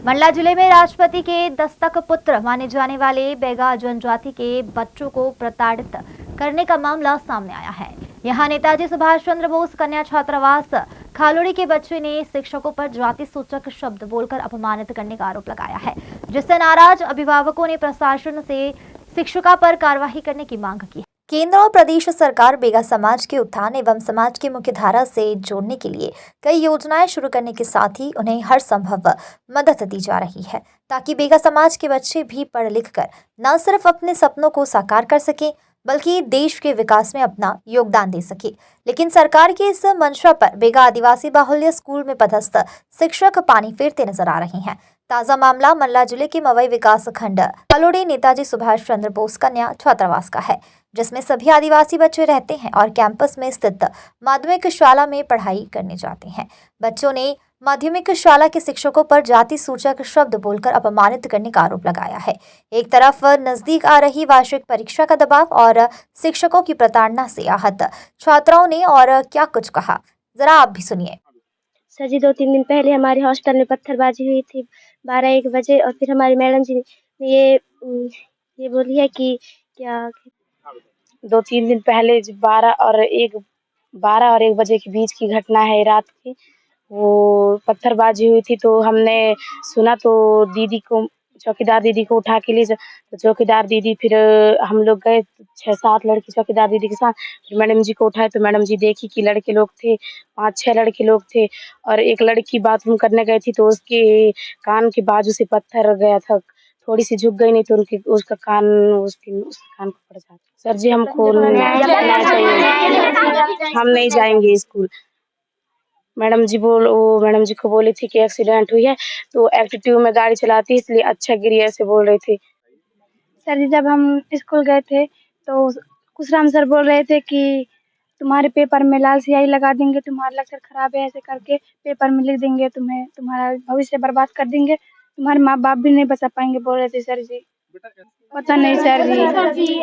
मंडला जिले में राष्ट्रपति के दस्तक पुत्र माने जाने वाले बैगा जनजाति के बच्चों को प्रताड़ित करने का मामला सामने आया है। यहां नेताजी सुभाष चंद्र बोस कन्या छात्रावास खालोड़ी के बच्चे ने शिक्षकों पर जाति सूचक शब्द बोलकर अपमानित करने का आरोप लगाया है, जिससे नाराज अभिभावकों ने प्रशासन से शिक्षिका पर कार्रवाई करने की मांग की। केंद्र और प्रदेश सरकार बेगा समाज के उत्थान एवं समाज की मुख्य धारा से जोड़ने के लिए कई योजनाएं शुरू करने के साथ ही उन्हें हर संभव मदद दी जा रही है, ताकि बेगा समाज के बच्चे भी पढ़ लिख कर न सिर्फ अपने सपनों को साकार कर सके बल्कि देश के विकास में अपना योगदान दे सके। लेकिन सरकार की इस मंशा पर बेगा आदिवासी बाहुल्य स्कूल में पदस्थ शिक्षक पानी फेरते नजर आ रहे हैं। ताजा मामला मंडला जिले के मवई विकास खंड खालोड़ी नेताजी सुभाष चंद्र बोस कन्या छात्रावास का है, जिसमें सभी आदिवासी बच्चे रहते हैं और कैंपस में स्थित माध्यमिक शाला में पढ़ाई करने जाते हैं। बच्चों ने माध्यमिक शाला के शिक्षकों पर जाति सूचक शब्द बोलकर अपमानित करने का आरोप लगाया है। एक तरफ नजदीक आ रही वार्षिक परीक्षा का दबाव और शिक्षकों की प्रताड़ना से आहत छात्राओं ने और क्या कुछ कहा, जरा आप भी सुनिए। सर जी, 2-3 दिन पहले हमारे हॉस्टल में पत्थरबाजी हुई थी 12-1 बजे, और फिर हमारी मैडम जी ने ये बोली है कि क्या 2-3 दिन पहले 12 और 1 बजे के बीच की घटना है रात की। वो पत्थरबाजी हुई थी तो हमने सुना तो दीदी को, चौकीदार दीदी को उठा के ले तो चौकीदार दीदी, फिर हम लोग गए 6-7 लड़के चौकीदार दीदी के साथ। फिर मैडम जी को उठाए तो मैडम जी देखी कि लड़के लोग थे, 5-6 लड़के लोग थे, और एक लड़की बाथरूम करने गई थी तो उसके कान के बाजू से पत्थर गया था। थोड़ी सी झुक गई, नहीं तो उसके कान को पड़ जाता। सर जी, हमको न्याय चाहिए, हम नहीं जाएंगे स्कूल। मैडम जी को बोली थी कि एक्सीडेंट हुई है तो एल्टीट्यूड में गाड़ी चलाती है इसलिए अच्छा गिरी, ऐसे बोल रही थी। सर जी, जब हम स्कूल गए थे तो खुशराम सर बोल रहे थे कि तुम्हारे पेपर में लाल स्याही लगा देंगे, तुम्हारा लक्षण खराब है, ऐसे करके पेपर में लिख देंगे, तुम्हारा भविष्य बर्बाद कर देंगे, तुम्हारे माँ बाप भी नहीं बचा पाएंगे, बोल रहे थे सर जी। पता नहीं सर जी।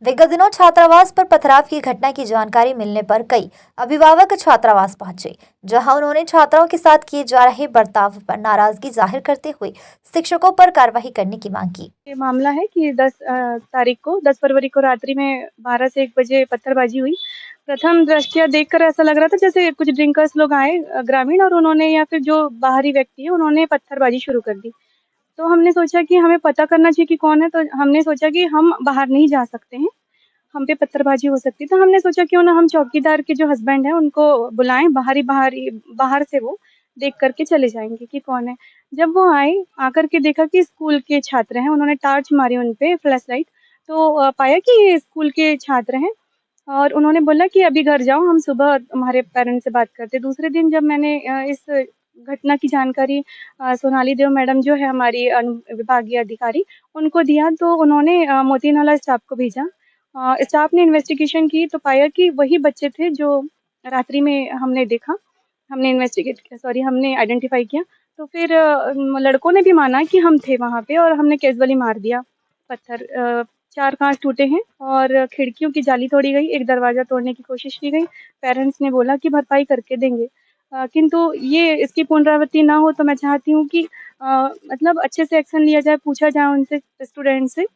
विगत दिनों छात्रावास पर पथराव की घटना की जानकारी मिलने पर कई अभिभावक छात्रावास पहुंचे, जहां उन्होंने छात्राओं के साथ किए जा रहे बर्ताव पर नाराजगी जाहिर करते हुए शिक्षकों पर कार्रवाई करने की मांग की। ये मामला है कि 10 फरवरी को रात्रि में 12 से 1 बजे पत्थरबाजी हुई। प्रथम दृष्टया देखकर ऐसा लग रहा था जैसे कुछ ड्रिंकर्स लोग आए ग्रामीण, और उन्होंने, या फिर जो बाहरी व्यक्ति है, उन्होंने पत्थरबाजी शुरू कर दी। तो हमने सोचा कि हमें पता करना चाहिए कि कौन है, तो हमने सोचा कि हम बाहर नहीं जा सकते हैं, हम पे पत्थरबाजी हो सकती है। तो हमने सोचा क्यों ना हम चौकीदार के जो हस्बैंड हैं उनको बुलाएं, बाहर से वो देख करके चले जाएंगे कि कौन है। जब वो आए, आकर के देखा कि स्कूल के छात्र हैं, उन्होंने टार्च मारी उन पे, फ्लैश लाइट, तो पाया कि ये स्कूल के छात्र हैं, और उन्होंने बोला कि अभी घर जाओ, हम सुबह हमारे पेरेंट्स से बात करते। दूसरे दिन जब मैंने इस घटना की जानकारी सोनाली देव मैडम जो है हमारी विभागीय अधिकारी, उनको दिया, तो उन्होंने मोती नाला स्टाफ को भेजा। स्टाफ ने इन्वेस्टिगेशन की तो पाया कि वही बच्चे थे जो रात्रि में हमने देखा, हमने आइडेंटिफाई किया। तो फिर लड़कों ने भी माना कि हम थे वहाँ पे और हमने कैजुअली मार दिया पत्थर। 4 कांच टूटे हैं और खिड़कियों की जाली तोड़ी गई, एक दरवाज़ा तोड़ने की कोशिश की गई। पेरेंट्स ने बोला कि भरपाई करके देंगे, किंतु ये इसकी पुनरावृत्ति ना हो, तो मैं चाहती हूँ कि मतलब अच्छे से एक्शन लिया जाए, पूछा जाए उनसे, स्टूडेंट से,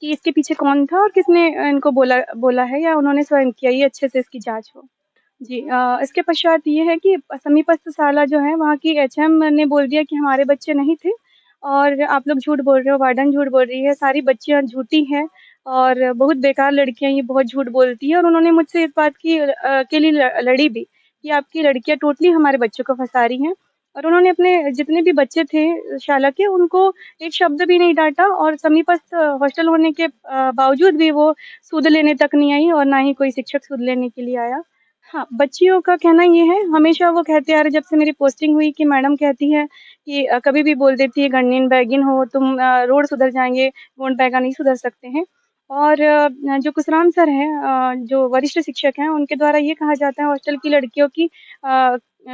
कि इसके पीछे कौन था और किसने इनको बोला है या उन्होंने स्वयं किया, ये अच्छे से इसकी जाँच हो। जी, इसके पश्चात ये है कि समीपस्थ शाला जो है वहाँ की एचएम ने बोल दिया कि हमारे बच्चे नहीं थे और आप लोग झूठ बोल रहे हो, वार्डन झूठ बोल रही है, सारी बच्चियाँ झूठी हैं और बहुत बेकार लड़कियाँ, ये बहुत झूठ बोलती है। और उन्होंने मुझसे इस बात के लिए लड़ी भी कि आपकी लड़कियाँ टोटली हमारे बच्चों को फँसा रही हैं, और उन्होंने अपने जितने भी बच्चे थे शाला के, उनको एक शब्द भी नहीं डाँटा, और समीपस्थ हॉस्टल होने के बावजूद भी वो सुध लेने तक नहीं आई और ना ही कोई शिक्षक सुध लेने के लिए आया। हाँ, बच्चियों का कहना ये है, हमेशा वो कहते आ रहे जब से मेरी पोस्टिंग हुई, कि मैडम कहती है कि कभी भी बोल देती है, गणिन बैगिन हो तुम, रोड सुधर जाएँगे, गोंड बैगा नहीं सुधर सकते हैं। और जो कुशराम सर हैं, जो वरिष्ठ शिक्षक हैं, उनके द्वारा ये कहा जाता है हॉस्टल की लड़कियों की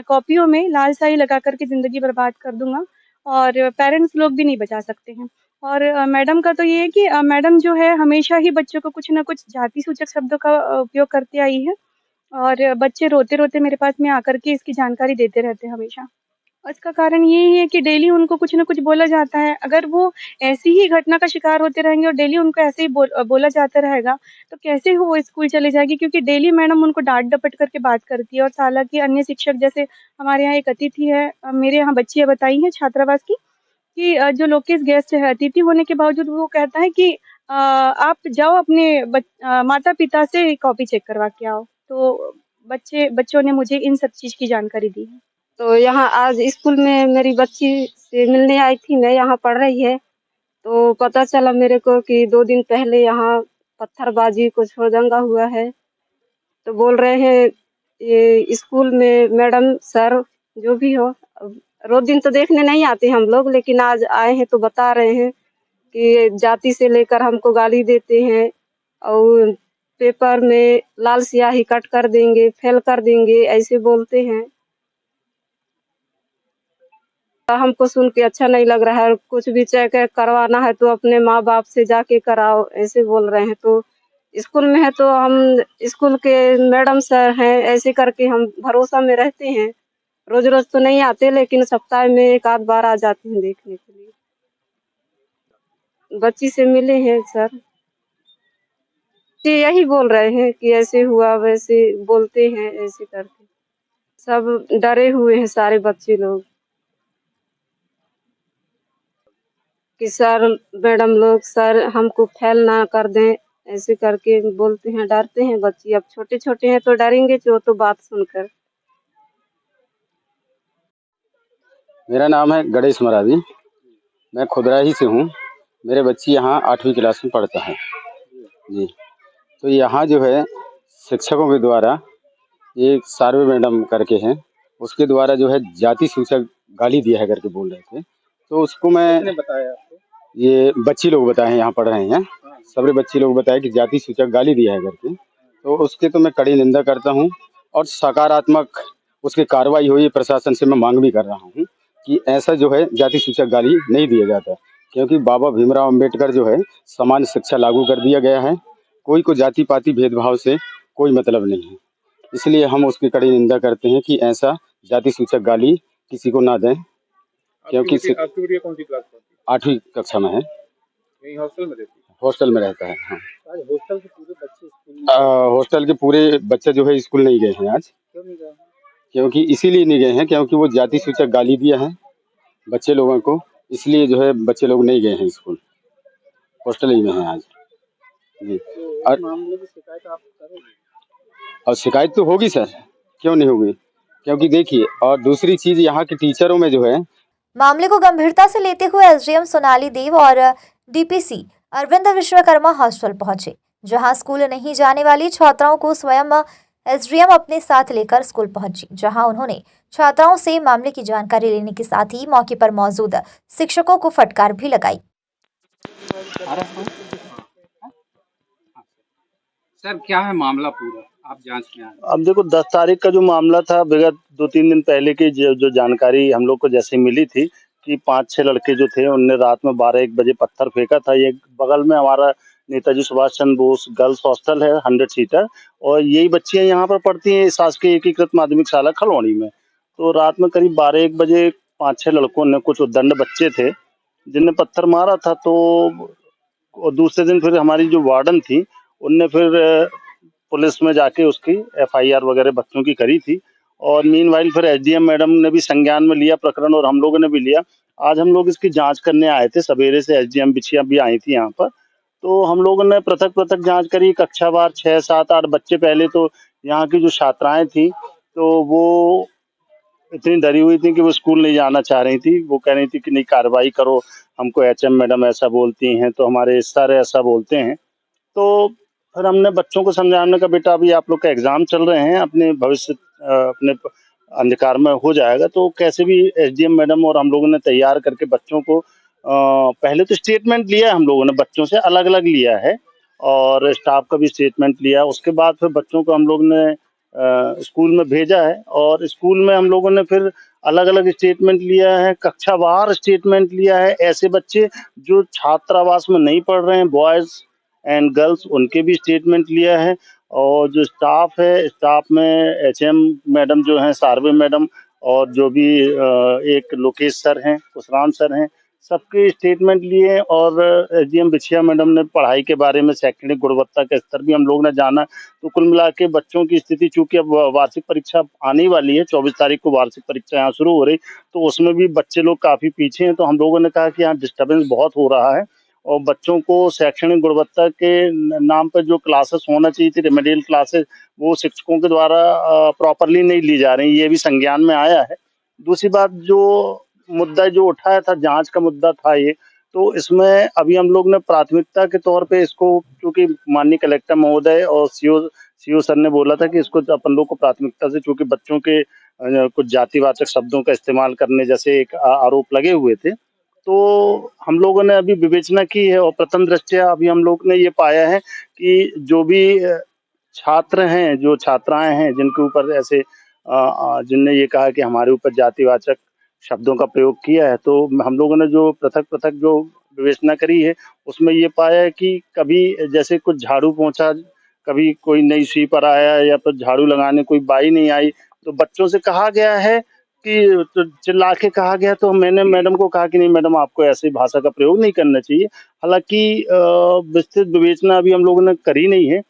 कॉपियों में लाल स्याही लगा कर के ज़िंदगी बर्बाद कर दूँगा, और पेरेंट्स लोग भी नहीं बचा सकते हैं। और मैडम का तो ये है कि मैडम जो है हमेशा ही बच्चों को कुछ न कुछ जाति सूचक शब्दों का उपयोग करती आई है, और बच्चे रोते-रोते मेरे पास में आकर के इसकी जानकारी देते रहते हैं हमेशा। उसका कारण यही है कि डेली उनको कुछ ना कुछ बोला जाता है। अगर वो ऐसी ही घटना का शिकार होते रहेंगे और डेली उनको ऐसे ही बोला जाता रहेगा, तो कैसे वो स्कूल चली जाएगी, क्योंकि डेली मैडम उनको डाँट डपट करके बात करती है। और हालाँकि अन्य शिक्षक, जैसे हमारे यहाँ एक अतिथि है, मेरे यहाँ बच्चियाँ बताई हैं छात्रावास की, कि जो लोकेश गेस्ट है, अतिथि होने के बावजूद वो कहता है कि आप जाओ अपने माता-पिता से कॉपी चेक करवा के आओ। तो बच्चों ने मुझे इन सब चीज़ की जानकारी दी है। तो यहाँ आज स्कूल में मेरी बच्ची से मिलने आई थी मैं, यहाँ पढ़ रही है। तो पता चला मेरे को कि 2 दिन पहले यहाँ पत्थरबाजी कुछ हुड़दंगा हुआ है। तो बोल रहे हैं ये स्कूल में मैडम सर जो भी हो, अब रोज दिन तो देखने नहीं आते हम लोग, लेकिन आज आए हैं तो बता रहे हैं कि जाति से लेकर हमको गाली देते हैं और पेपर में लाल स्याही कट कर देंगे, फेल कर देंगे, ऐसे बोलते हैं। हमको सुन के अच्छा नहीं लग रहा है। कुछ भी चेक करवाना है तो अपने माँ बाप से जाके कराओ, ऐसे बोल रहे हैं। तो स्कूल में है तो हम स्कूल के मैडम सर हैं, ऐसे करके हम भरोसा में रहते हैं। रोज रोज तो नहीं आते, लेकिन सप्ताह में एक आध बार आ जाते हैं देखने के लिए। बच्ची से मिले हैं सर, ये यही बोल रहे हैं कि ऐसे हुआ, वैसे बोलते हैं, ऐसे करके सब डरे हुए हैं सारे बच्चे लोग कि सर मैडम लोग सर हमको फेल ना कर दें, ऐसे करके बोलते हैं, डरते हैं बच्चे। अब छोटे छोटे हैं तो डरेंगे जो, तो बात सुनकर। मेरा नाम है गणेश मरादी, मैं खुदराही से हूँ। मेरे बच्ची यहाँ 8वीं क्लास में पढ़ता है जी। तो यहाँ जो है शिक्षकों के द्वारा एक सार्वे मैडम करके हैं, उसके द्वारा जो है जाति सूचक गाली दिया है करके बोल रहे थे। तो उसको मैं बताया आपको? ये बच्ची लोग बताए हैं, यहाँ पढ़ रहे हैं, सबरे बच्ची लोग बताए कि जाति सूचक गाली दिया है करके। तो उसके तो मैं कड़ी निंदा करता हूँ और सकारात्मक उसकी कार्रवाई हुई, प्रशासन से मैं मांग भी कर रहा हूँ कि ऐसा जो है जाति सूचक गाली नहीं दिया जाता, क्योंकि बाबा भीमराव अंबेडकर जो है समान शिक्षा लागू कर दिया गया है। कोई को जाति पाति भेदभाव से कोई मतलब नहीं है, इसलिए हम उसकी कड़ी निंदा करते हैं कि ऐसा जाति सूचक गाली किसी को ना दें। क्योंकि आपकी बेटी कौन सी क्लास में? 8वीं कक्षा में है। यही हॉस्टल में रहती है? हॉस्टल में रहता है। हाँ, आज हॉस्टल के पूरे बच्चे स्कूल हॉस्टल के पूरे बच्चे जो है स्कूल नहीं गए हैं आज। क्यों नहीं गए? क्योंकि इसीलिए नहीं गए हैं क्योंकि वो जाति सूचक गाली दिया है बच्चे लोगों को, इसलिए जो है बच्चे लोग नहीं गए हैं स्कूल, हॉस्टल ही में हैं आज जी। और मामले की शिकायत आप करोगे? और शिकायत तो होगी सर, क्यों नहीं होगी, क्योंकि देखिए, और दूसरी चीज यहाँ के टीचरों में जो है मामले को गंभीरता से लेते हुए एसडीएम सोनाली देव और डीपीसी अरविंद विश्वकर्मा हॉस्टल पहुंचे, जहां स्कूल नहीं जाने वाली छात्राओं को स्वयं एसडीएम अपने साथ लेकर स्कूल पहुंची, जहां उन्होंने छात्राओं से मामले की जानकारी लेने के साथ ही मौके पर मौजूद शिक्षकों को फटकार भी लगाई। सर क्या है मामला पूरा, आप जांच में आए? अब देखो 10 तारीख का जो मामला था, विगत 2-3 दिन पहले की जो जानकारी हम लोग को जैसे मिली थी कि 5-6 लड़के जो थे उनने रात में 12-1 बजे पत्थर फेंका था। ये बगल में हमारा नेताजी सुभाष चंद्र बोस गर्ल्स हॉस्टल है 100 सीटर, और यही बच्चियां यहाँ पर पढ़ती हैं शासकीय एकीकृत माध्यमिक शाला खलवाड़ी में। तो रात में करीब 12-1 बजे 5-6 लड़कों ने, कुछ उद्दंड बच्चे थे जिनने पत्थर मारा था। तो दूसरे दिन फिर हमारी जो वार्डन थी उनने फिर पुलिस में जाके उसकी एफआईआर वगैरह बच्चों की करी थी, और मीनवाइल फिर एसडीएम मैडम ने भी संज्ञान में लिया प्रकरण और हम लोगों ने भी लिया। आज हम लोग इसकी जांच करने आए थे, सवेरे से एसडीएम बिछिया भी आई थी यहाँ पर। तो हम लोगों ने पृथक पृथक जांच करी, कक्षावार 6, 7, 8 बच्चे। पहले तो यहाँ की जो छात्राएं थी तो वो इतनी डरी हुई थी कि वो स्कूल नहीं जाना चाह रही थी। वो कह रही थी कि नहीं कार्रवाई करो, हमको एचएम मैडम ऐसा बोलती हैं, तो हमारे सर ऐसा बोलते हैं। तो फिर हमने बच्चों को समझाने का, बेटा अभी आप लोग का एग्जाम चल रहे हैं, अपने भविष्य अपने अंधकार में हो जाएगा। तो कैसे भी एसडीएम मैडम और हम लोगों ने तैयार करके बच्चों को पहले तो स्टेटमेंट लिया हम लोगों ने, बच्चों से अलग अलग लिया है और स्टाफ का भी स्टेटमेंट लिया। उसके बाद फिर बच्चों को हम लोग ने स्कूल में भेजा है, और स्कूल में हम लोगों ने फिर अलग अलग स्टेटमेंट लिया है, कक्षावार स्टेटमेंट लिया है। ऐसे बच्चे जो छात्रावास में नहीं पढ़ रहे हैं, बॉयज एंड गर्ल्स, उनके भी स्टेटमेंट लिया है। और जो स्टाफ है, स्टाफ में एचएम मैडम जो हैं, सार्वे मैडम, और जो भी एक लोकेश सर हैं, कुशराम सर हैं, सबके स्टेटमेंट लिए और एसडीएम बिछिया मैडम ने पढ़ाई के बारे में शैक्षणिक गुणवत्ता का स्तर भी हम लोग ने जाना। तो कुल मिला के बच्चों की स्थिति, चूंकि अब वार्षिक परीक्षा आने वाली है, 24 तारीख को वार्षिक परीक्षा यहाँ शुरू हो रही, तो उसमें भी बच्चे लोग काफ़ी पीछे हैं। तो हम लोगों ने कहा कि यहाँ डिस्टर्बेंस बहुत हो रहा है और बच्चों को शैक्षणिक गुणवत्ता के नाम पर जो क्लासेस होना चाहिए थी, रेमेडियल क्लासेस, वो शिक्षकों के द्वारा प्रॉपरली नहीं ली जा रही, ये भी संज्ञान में आया है। दूसरी बात, जो मुद्दा जो उठाया था, जांच का मुद्दा था ये, तो इसमें अभी हम लोग ने प्राथमिकता के तौर पे इसको, क्योंकि माननीय कलेक्टर महोदय और सीओ सर ने बोला था कि इसको अपन लोग को प्राथमिकता से, चूंकि बच्चों के कुछ जातिवाचक शब्दों का इस्तेमाल करने जैसे एक आरोप लगे हुए थे, तो हम लोगों ने अभी विवेचना की है और प्रथम दृष्टया अभी हम लोग ने ये पाया है कि जो भी छात्र हैं, जो छात्राएं हैं जिनके ऊपर ऐसे जिनने ये कहा कि हमारे ऊपर जातिवाचक शब्दों का प्रयोग किया है, तो हम लोगों ने जो पृथक जो विवेचना करी है, उसमें ये पाया है कि कभी जैसे कुछ झाड़ू पोंछा, कभी कोई नई स्वीपर आया या फिर झाड़ू लगाने कोई बाई नहीं आई, तो बच्चों से कहा गया है कि, तो चिल्ला के कहा गया, तो मैंने मैडम को कहा कि नहीं मैडम, आपको ऐसी भाषा का प्रयोग नहीं करना चाहिए। हालांकि विस्तृत विवेचना अभी हम लोगों ने करी नहीं है,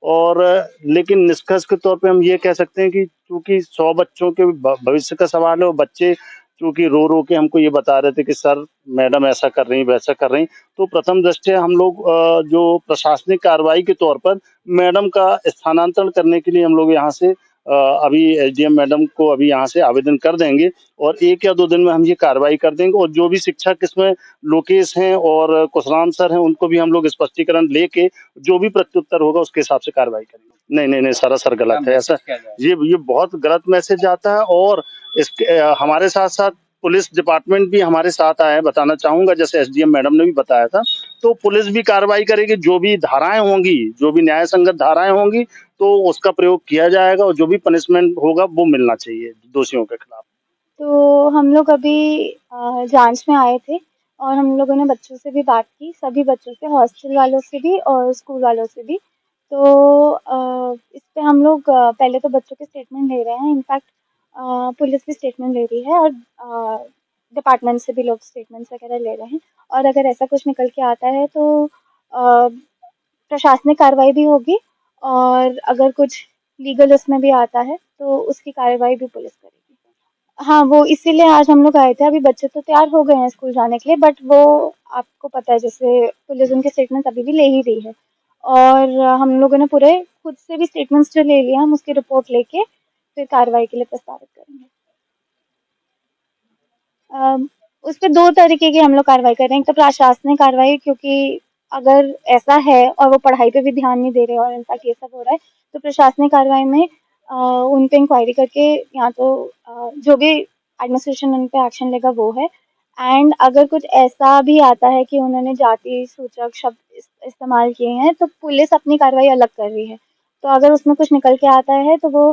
और लेकिन निष्कर्ष के तौर पे हम ये कह सकते हैं कि चूंकि 100 बच्चों के भविष्य का सवाल है और बच्चे चूंकि रो के हमको ये बता रहे थे कि सर मैडम ऐसा कर रही, वैसा कर रही, तो प्रथम दृष्टया हम लोग जो प्रशासनिक कार्रवाई के तौर पर मैडम का स्थानांतरण करने के लिए हम लोग यहाँ से अभी एसडीएम मैडम को अभी यहाँ से आवेदन कर देंगे और 1 या 2 दिन में हम ये कार्रवाई कर देंगे। और जो भी शिक्षक इसमें लोकेश हैं और कुशराम सर हैं, उनको भी हम लोग स्पष्टीकरण लेके जो भी प्रत्युत्तर होगा उसके हिसाब से कार्रवाई करेंगे। नहीं, सरासर गलत है ऐसा, ये बहुत गलत मैसेज आता है। और इसके हमारे साथ साथ पुलिस डिपार्टमेंट भी हमारे साथ आया है, बताना चाहूंगा, जैसे एसडीएम मैडम ने भी बताया था, तो पुलिस भी कार्रवाई करेगी। जो भी धाराएं होंगी, जो भी न्याय संगत धाराएं होंगी, तो उसका प्रयोग किया जाएगा और जो भी पनिशमेंट होगा वो मिलना चाहिए दोषियों के खिलाफ। तो हम लोग अभी जांच में आए थे और हम लोगों ने बच्चों से भी बात की, सभी बच्चों से, हॉस्टल वालों से भी और स्कूल वालों से भी। तो इस पे हम लोग पहले तो बच्चों के स्टेटमेंट ले रहे हैं, इनफैक्ट पुलिस भी स्टेटमेंट ले रही है और डिपार्टमेंट से भी लोग स्टेटमेंट्स वगैरह ले रहे हैं। और अगर ऐसा कुछ निकल के आता है तो प्रशासनिक कार्रवाई भी होगी और अगर कुछ लीगल उसमें भी आता है तो उसकी कार्रवाई भी पुलिस करेगी। हाँ, वो इसीलिए आज हम लोग आए थे। अभी बच्चे तो तैयार हो गए हैं स्कूल जाने के लिए, बट वो आपको पता है जैसे पुलिस उनके स्टेटमेंट अभी भी ले ही रही है और हम लोगों ने पूरे खुद से भी स्टेटमेंट्स जो ले लिया, हम उसकी रिपोर्ट लेके फिर कार्रवाई के लिए प्रस्तावित करेंगे। उस पर 2 तरीके की हम लोग कार्रवाई कर रहे हैं। एक तो प्रशासनिक कार्रवाई, क्योंकि अगर ऐसा है और वो पढ़ाई पे भी ध्यान नहीं दे रहे और इनफैक्ट ये सब हो रहा है, तो प्रशासनिक कार्रवाई में उन पे इंक्वायरी करके या तो जो भी एडमिनिस्ट्रेशन उन पे एक्शन लेगा वो है। एंड अगर कुछ ऐसा भी आता है कि उन्होंने जाति सूचक शब्द इस्तेमाल किए हैं तो पुलिस अपनी कार्रवाई अलग कर रही है। तो अगर उसमें कुछ निकल के आता है तो वो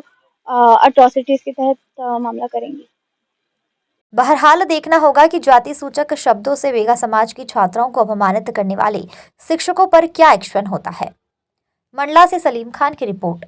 अट्रॉसिटीज के तहत मामला करेंगी। बहरहाल देखना होगा कि जाति सूचक शब्दों से वेगा समाज की छात्राओं को अपमानित करने वाले शिक्षकों पर क्या एक्शन होता है। मंडला से सलीम खान की रिपोर्ट।